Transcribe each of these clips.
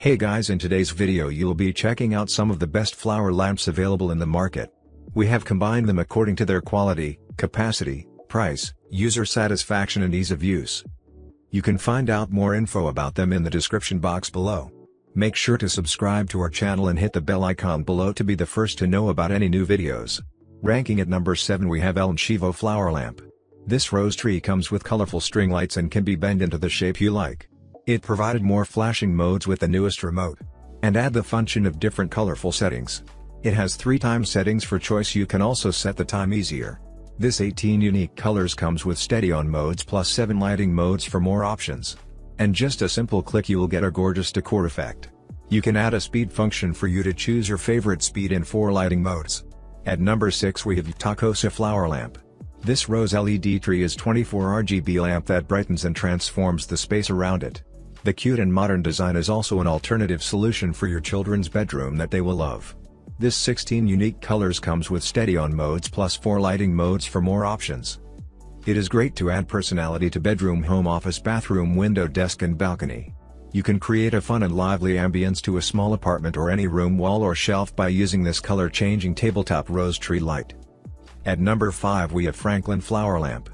Hey guys, in today's video you'll be checking out some of the best flower lamps available in the market. We have combined them according to their quality, capacity, price, user satisfaction and ease of use. You can find out more info about them in the description box below. Make sure to subscribe to our channel and hit the bell icon below to be the first to know about any new videos. Ranking at number 7 we have ElChivo flower lamp. This rose tree comes with colorful string lights and can be bent into the shape you like. It provided more flashing modes with the newest remote. And add the function of different colorful settings. It has 3 time settings for choice. You can also set the time easier. This 18 unique colors comes with steady on modes plus 7 lighting modes for more options. And just a simple click you will get a gorgeous decor effect. You can add a speed function for you to choose your favorite speed in 4 lighting modes. At number 6 we have ypdtacosu flower lamp. This rose LED tree is 24 RGB lamp that brightens and transforms the space around it. The cute and modern design is also an alternative solution for your children's bedroom that they will love. This 16 unique colors comes with steady on modes plus 4 lighting modes for more options. It is great to add personality to bedroom, home office, bathroom, window, desk and balcony. You can create a fun and lively ambience to a small apartment or any room, wall or shelf by using this color-changing tabletop rose tree light. At number 5 we have Franklin flower lamp.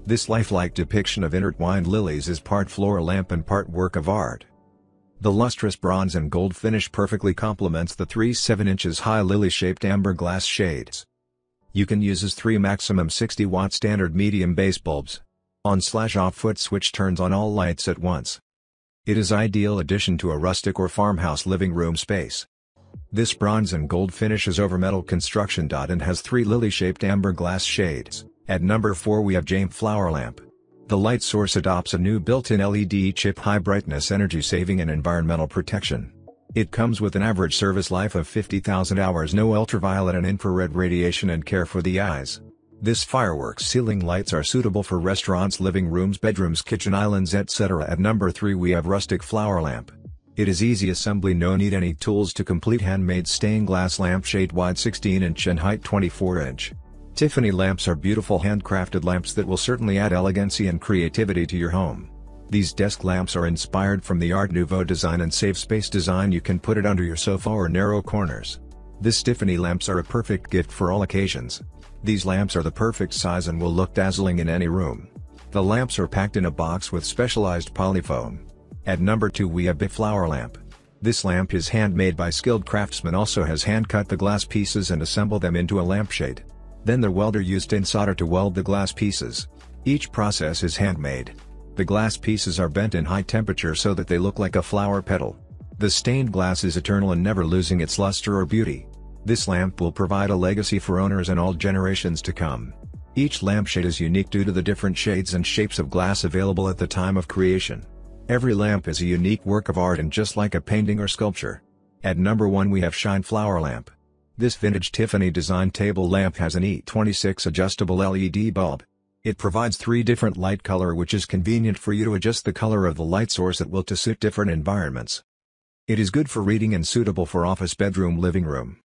This lifelike depiction of intertwined lilies is part floral lamp and part work of art. The lustrous bronze and gold finish perfectly complements the 3 7-inch high lily-shaped amber glass shades. You can use as 3 maximum 60-watt standard medium base bulbs. On/off foot switch turns on all lights at once. It is ideal addition to a rustic or farmhouse living room space. This bronze and gold finish is over metal construction and has 3 lily-shaped amber glass shades. At number 4 we have Hami flower lamp. The light source adopts a new built-in LED chip, high brightness, energy saving and environmental protection. It comes with an average service life of 50,000 hours, no ultraviolet and infrared radiation and care for the eyes. This fireworks ceiling lights are suitable for restaurants, living rooms, bedrooms, kitchen islands, etc. At number 3 we have Rustic flower lamp. It is easy assembly, no need any tools to complete. Handmade stained glass lampshade, wide 16-inch and height 24-inch. Tiffany lamps are beautiful handcrafted lamps that will certainly add elegancy and creativity to your home. These desk lamps are inspired from the Art Nouveau design and save space design. You can put it under your sofa or narrow corners. This Tiffany lamps are a perfect gift for all occasions. These lamps are the perfect size and will look dazzling in any room. The lamps are packed in a box with specialized polyfoam. At number 2 we have flower lamp. This lamp is handmade by skilled craftsmen, also has hand cut the glass pieces and assemble them into a lampshade. Then the welder used in solder to weld the glass pieces. Each process is handmade. The glass pieces are bent in high temperature so that they look like a flower petal. The stained glass is eternal and never losing its luster or beauty. This lamp will provide a legacy for owners and all generations to come. Each lampshade is unique due to the different shades and shapes of glass available at the time of creation. Every lamp is a unique work of art and just like a painting or sculpture. At number 1 we have Shine flower lamp. This vintage Tiffany design table lamp has an E26 adjustable LED bulb. It provides 3 different light color, which is convenient for you to adjust the color of the light source at will to suit different environments. It is good for reading and suitable for office, bedroom, living room.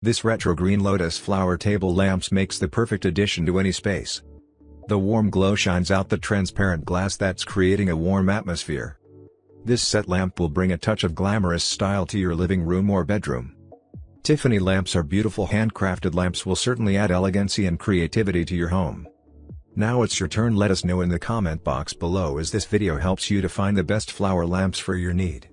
This retro green lotus flower table lamps makes the perfect addition to any space. The warm glow shines out the transparent glass, that's creating a warm atmosphere. This set lamp will bring a touch of glamorous style to your living room or bedroom. Tiffany lamps are beautiful handcrafted lamps, will certainly add elegancy and creativity to your home. Now it's your turn. Let us know in the comment box below as this video helps you to find the best flower lamps for your need.